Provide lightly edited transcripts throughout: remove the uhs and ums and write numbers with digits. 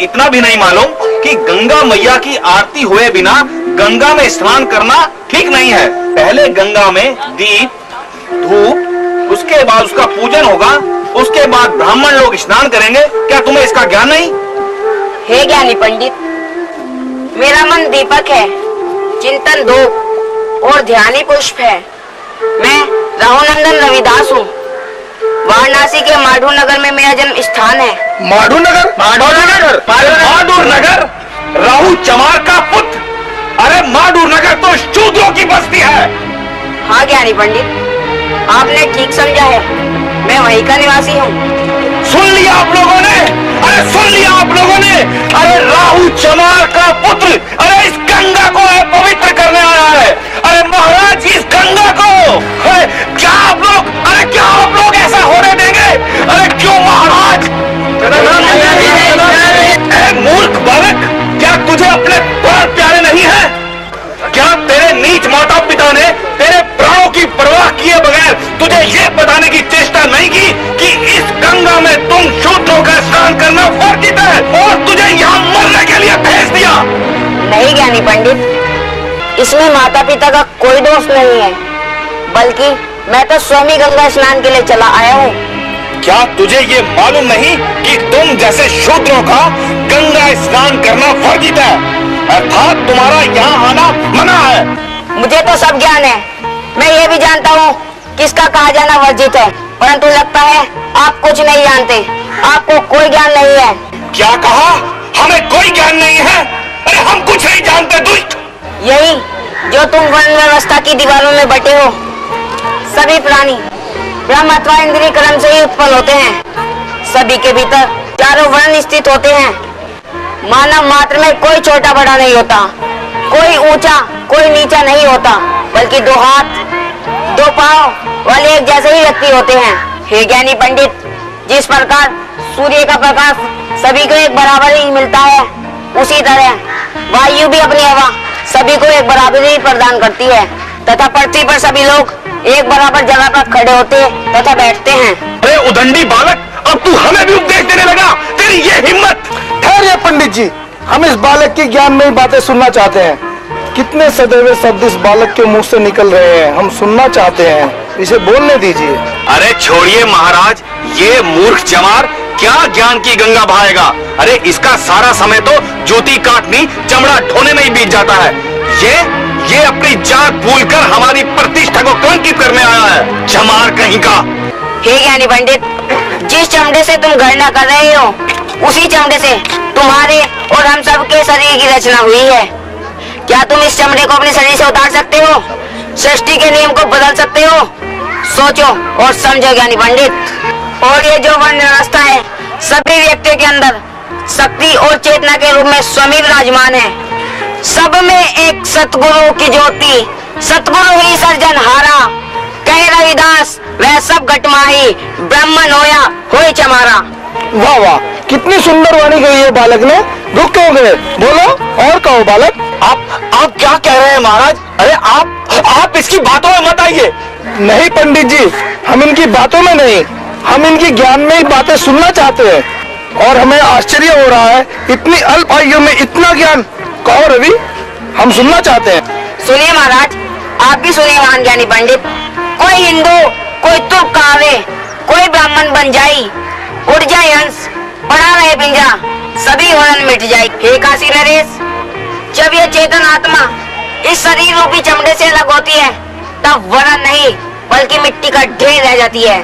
इतना भी नहीं मालूम कि गंगा मैया की आरती हुए बिना गंगा में स्नान करना ठीक नहीं है। पहले गंगा में दीप धूप, उसके बाद उसका पूजन होगा, उसके बाद ब्राह्मण लोग स्नान करेंगे। क्या तुम्हें इसका ज्ञान नहीं? हे ज्ञानी पंडित, मेरा मन दीपक है, चिंतन धूप और ध्यानी पुष्प है। मैं राहुनंदन रविदास हूँ। वाराणसी के माडू नगर में मेरा जन्म स्थान है। माडू नगर? माडू नगर राहु चमार का पुत्र। अरे माडू नगर तो शूद्रों की बस्ती है। हाँ ज्ञानी पंडित, आपने ठीक समझा है, मैं वहीं का निवासी हूँ। सुन लिया आप लोगों ने? अरे सुन लिया आप लोगों ने? अरे राहु चमार का पुत्र, अरे इस गंगा को पवित्र करने आया है। अरे महाराज, इस गंगा को क्या आप लोग ऐसा होने देंगे? अरे क्यों महाराज? मूर्ख बालक, क्या तुझे अपने प्राण प्यारे नहीं है? क्या तेरे नीच माता पिता ने तेरे प्राणों की परवाह किए बगैर तुझे ये बताने की चेष्टा नहीं की कि इस गंगा में तुम शूद्रों का स्नान करना वर्जित है और तुझे यहाँ मरने के लिए भेज दिया? नहीं ज्ञानी पंडित, इसमें माता पिता का कोई दोष नहीं है, बल्कि मैं तो स्वयं गंगा स्नान के लिए चला आया हूँ। क्या तुझे ये मालूम नहीं कि तुम जैसे शूद्रों का गंगा स्नान करना वर्जित है, अर्थात तुम्हारा यहाँ आना मना है? मुझे तो सब ज्ञान है। मैं ये भी जानता हूँ किसका कहा जाना वर्जित है, परंतु लगता है आप कुछ नहीं जानते, आपको कोई ज्ञान नहीं है। क्या कहा? हमें कोई ज्ञान नहीं है? अरे हम कुछ नहीं जानते दुष्ट। यही जो तुम वर्ण व्यवस्था की दीवारों में बटे हो। सभी प्राणी ब्रह्म अथवा इंद्रिय कर्म से ही उत्पन्न होते हैं। सभी के भीतर चारों वर्ण स्थित होते हैं। मानव मात्र में कोई छोटा बड़ा नहीं होता, कोई ऊंचा कोई नीचा नहीं होता, बल्कि दो हाथ दो पांव वाले एक जैसे ही व्यक्ति होते हैं। हे ज्ञानी पंडित, जिस प्रकार सूर्य का प्रकाश सभी को एक बराबर ही मिलता है, उसी तरह वायु भी अपनी हवा सभी को एक बराबर ही प्रदान करती है तथा पृथ्वी पर सभी लोग एक बराबर जगह पर खड़े होते तथा बैठते हैं। अरे उदंडी बालक, अब तू हमें भी उपदेश देने लगा? तेरी ये हिम्मत! ठहरिए पंडित जी, हम इस बालक की ज्ञानमयी बातें सुनना चाहते हैं। कितने सदैव शब्द इस बालक के मुंह से निकल रहे हैं, हम सुनना चाहते हैं, इसे बोलने दीजिए। अरे छोड़िए महाराज, ये मूर्ख चमार क्या ज्ञान की गंगा बहाएगा? अरे इसका सारा समय तो जूती काटनी चमड़ा ढोने में ही बीत जाता है। ये अपनी जात भूलकर हमारी प्रतिष्ठा को कलंकित करने आया है, चमार कहीं का। हे ज्ञानी पंडित, जिस चमड़े से तुम गणना कर रहे हो, उसी चमड़े से तुम्हारे और हम सबके शरीर की रचना हुई है। क्या तुम इस चमड़े को अपने शरीर से उतार सकते हो? सृष्टि के नियम को बदल सकते हो? सोचो और समझो ज्ञानी पंडित। और ये जो वर्ण व्यवस्था है, सभी व्यक्तियों के अंदर शक्ति और चेतना के रूप में स्वयं विराजमान है। सब में एक सतगुरु की ज्योति, सतगुरु ही सर्जनहारा। कहे रविदास वह सब घटमाही, ब्राह्मण होया होय चमारा। वाह वाह, कितनी सुंदर वाणी कही है बालक ने। रुक क्यों गए? बोलो और कहो बालक। आप क्या कह रहे हैं महाराज? अरे आप इसकी बातों में मत आइए। नहीं पंडित जी, हम इनकी बातों में नहीं, हम इनकी ज्ञान में ही बातें सुनना चाहते हैं। और हमें आश्चर्य हो रहा है, इतनी अल्प आयु में इतना ज्ञान। कहो रवि, हम सुनना चाहते हैं। सुनिए महाराज, आप भी सुनिए महान ज्ञानी पंडित। कोई हिंदू, कोई तुर्क कहावे, कोई ब्राह्मण बन जाई, उड़ जाए हंस, पड़ा रहे पिंजरा, सभी वर्ण मिट जाए। हे काशी नरेश, जब ये चेतन आत्मा इस शरीर रूपी चमड़े से अलग होती है, तब वर्ण नहीं बल्कि मिट्टी का ढेर रह जाती है।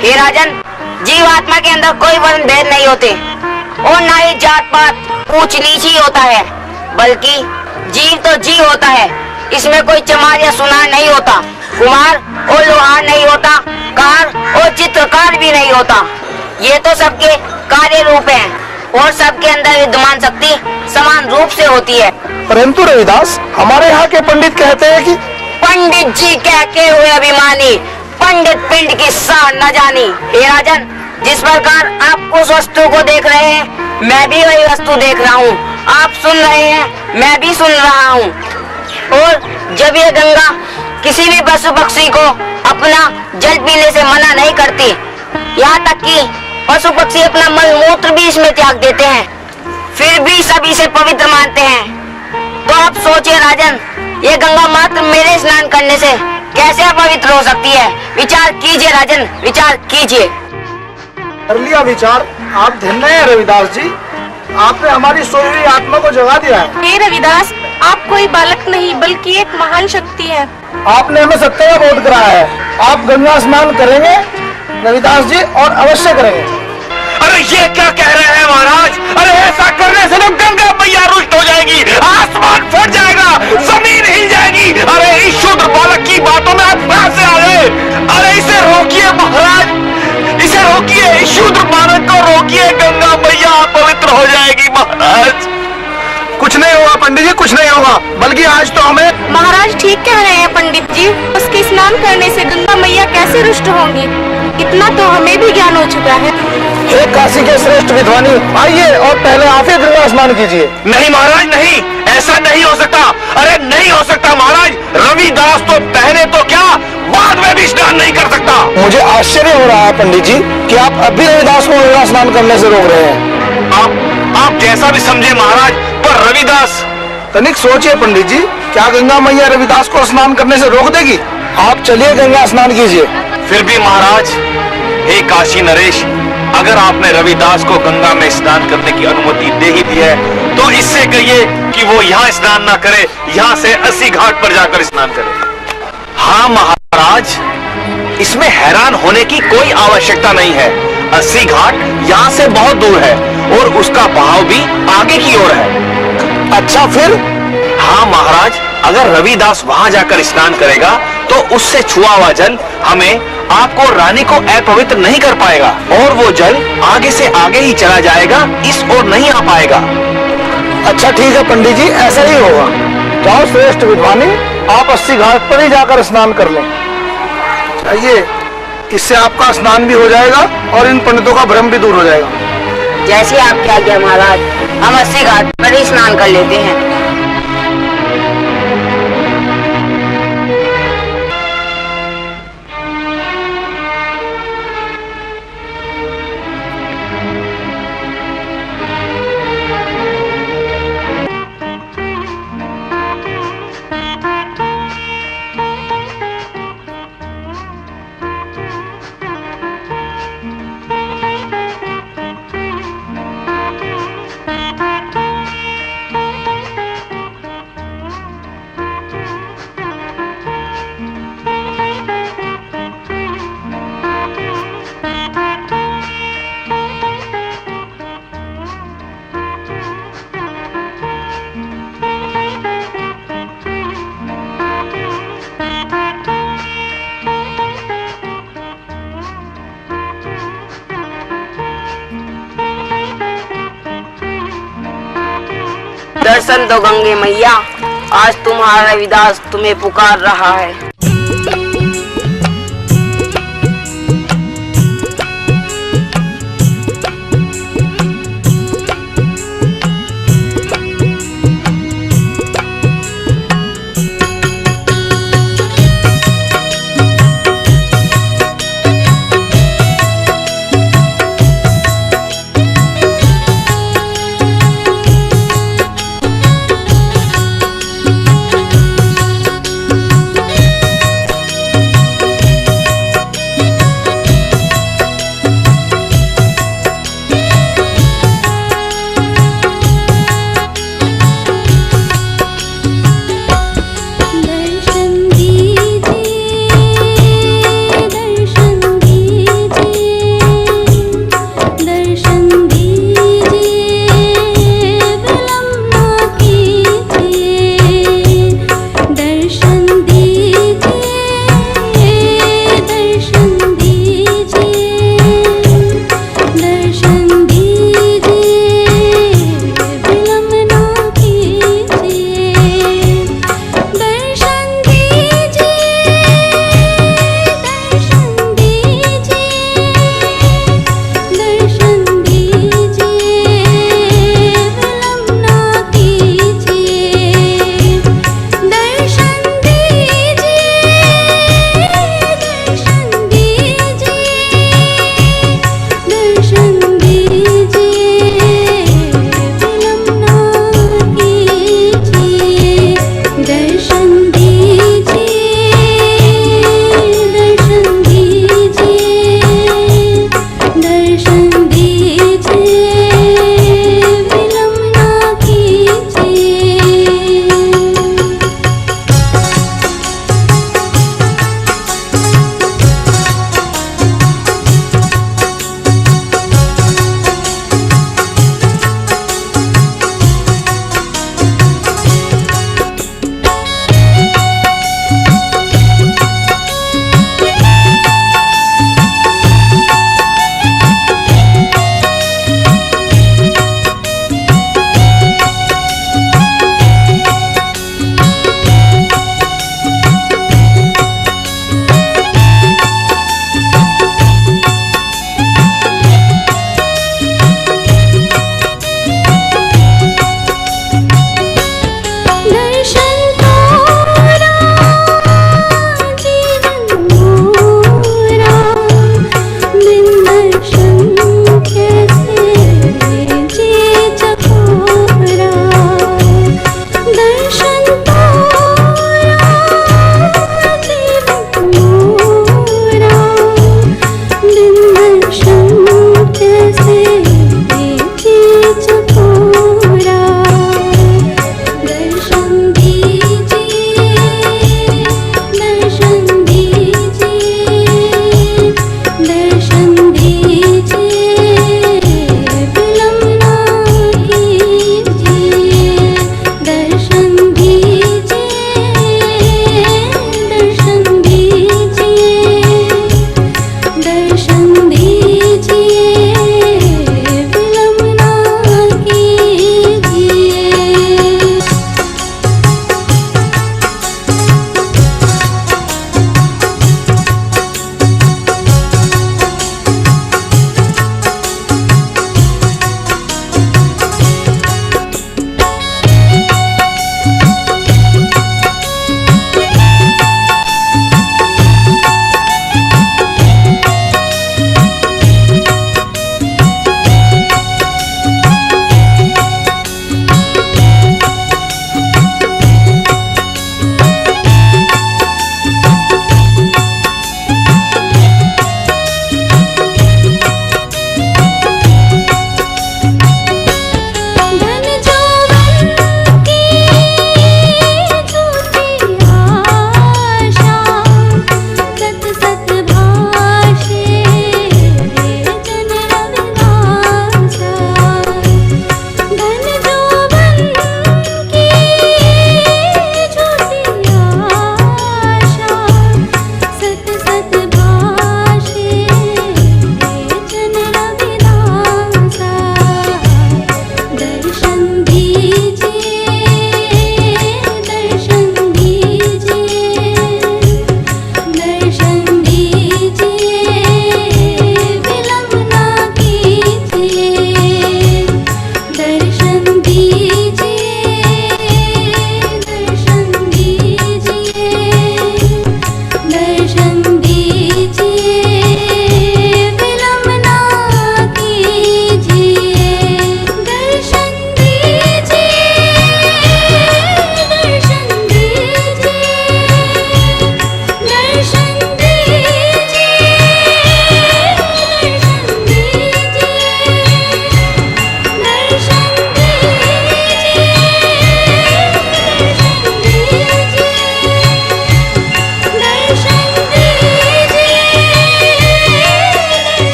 हे राजन, जीव आत्मा के अंदर कोई वर्ण भेद नहीं होते और ना ही जात पात ऊंच नीच ही होता है, बल्कि जीव तो जीव होता है। इसमें कोई चमार या सुनार नहीं होता, कुम्हार और लोहार नहीं होता, कार और चित्रकार भी नहीं होता। ये तो सबके कार्य रूप हैं और सबके अंदर विद्यमान शक्ति समान रूप से होती है। परंतु रविदास, हमारे यहाँ के पंडित कहते हैं कि पंडित जी कह के हुए अभिमानी, पंडित पिंड की सार न जानी। हे राजन, जिस प्रकार आप उस वस्तु को देख रहे हैं, मैं भी वही वस्तु देख रहा हूँ। आप सुन रहे हैं, मैं भी सुन रहा हूँ। और जब ये गंगा किसी भी पशु पक्षी को अपना जल पीने से मना नहीं करती, यहाँ तक कि पशु पक्षी अपना मल मूत्र भी इसमें त्याग देते हैं, सब इसे पवित्र मानते हैं। तो अब सोचिए राजन, ये गंगा मात्र मेरे स्नान करने से कैसे अपवित्र हो सकती है? विचार कीजिए राजन, विचार कीजिए। कर लिया विचार। आप धन्य हैं रविदास जी, आपने हमारी सोई हुई आत्मा को जगा दिया है। हे रविदास, आप कोई बालक नहीं बल्कि एक महान शक्ति है। आपने हमें सत्य का बोध कराया है। आप गंगा स्नान करेंगे रविदास जी, और अवश्य करेंगे। अरे ये क्या कह रहे हैं महाराज? अरे ऐसा करने से तो गंगा मैया रुष्ट हो जाएगी, आसमान फट जाएगा, जमीन हिल जाएगी। अरे इस शूद्र बालक की बातों में आप कहां से आ गए? अरे इसे रोकिए महाराज, इसे रोकिए, इस शूद्र बालक को रोकिए। गंगा मैया अपवित्र हो जाएगी महाराज। कुछ नहीं होगा पंडित जी, कुछ नहीं होगा। बल्कि आज तो हमें महाराज ठीक कह रहे हैं पंडित जी। उसके स्नान करने से गंगा मैया कैसे रुष्ट होंगी, इतना तो हमें भी ज्ञान हो चुका है। हे काशी के श्रेष्ठ विद्वानी, आइए और पहले आप ही गंगा स्नान कीजिए। नहीं महाराज नहीं, ऐसा नहीं हो सकता। अरे नहीं हो सकता महाराज, रविदास तो पहले तो क्या, बाद में भी स्नान नहीं कर सकता। मुझे आश्चर्य हो रहा है पंडित जी कि आप अभी रविदास को गंगा स्नान करने से रोक रहे हैं। आप जैसा भी समझे महाराज, पर रविदास। तनिक सोचिए पंडित जी, क्या गंगा मैया रविदास को स्नान करने से रोक देगी? आप चलिए गंगा स्नान कीजिए। फिर भी महाराज, हे काशी नरेश, अगर आपने रविदास को गंगा में स्नान करने की अनुमति दे ही दी है, तो इससे कहिए कि वो यहाँ स्नान ना करे, यहाँ से 80 घाट पर जाकर स्नान करे। हाँ महाराज, इसमें हैरान होने की कोई आवश्यकता नहीं है। 80 घाट यहाँ से बहुत दूर है और उसका बहाव भी आगे की ओर है। अच्छा फिर? हाँ महाराज, अगर रविदास वहां जाकर स्नान करेगा तो उससे छुआ हुआ जल हमें, आपको, रानी को अपवित्र नहीं कर पाएगा, और वो जल आगे से आगे ही चला जाएगा, इस ओर नहीं आ पाएगा। अच्छा ठीक है पंडित जी, ऐसा ही होगा। जाओ श्रेष्ठ विद्वानी, आप 80 घाट पर ही जाकर स्नान कर लें। आइए, इससे आपका स्नान भी हो जाएगा और इन पंडितों का भ्रम भी दूर हो जाएगा। जैसे आपकी आज्ञा महाराज, हम 80 घाट पर ही स्नान कर लेते हैं। दर्शन दो गंगे मैया, आज तुम्हारा रविदास तुम्हें पुकार रहा है।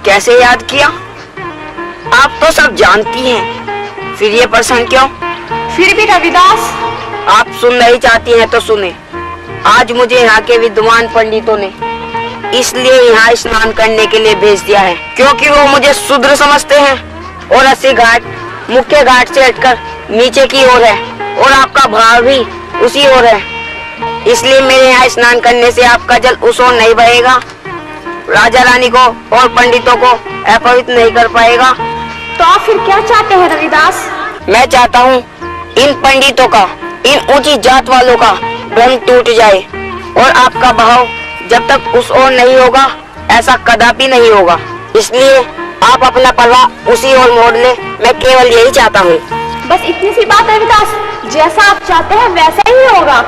कैसे याद किया? आप तो सब जानती हैं, फिर ये प्रश्न क्यों? फिर भी रविदास, आप सुन नहीं चाहती हैं तो सुने। आज मुझे यहाँ के विद्वान पंडितों ने इसलिए यहाँ स्नान करने के लिए भेज दिया है क्योंकि वो मुझे शूद्र समझते हैं और 80 घाट मुख्य घाट से हटकर नीचे की ओर है और आपका भाव भी उसी ओर है। इसलिए मेरे यहाँ स्नान करने से आपका जल उस ओर नहीं बहेगा, राजा रानी को और पंडितों को अपवित्र नहीं कर पाएगा। तो आप फिर क्या चाहते हैं रविदास? मैं चाहता हूँ इन पंडितों का, इन ऊंची जात वालों का भ्रम टूट जाए और आपका भाव जब तक उस ओर नहीं होगा ऐसा कदापि नहीं होगा। इसलिए आप अपना पलवा उसी ओर मोड़ ले, मैं केवल यही चाहता हूँ। बस इतनी सी बात है रविदास, जैसा आप चाहते हैं वैसा ही होगा।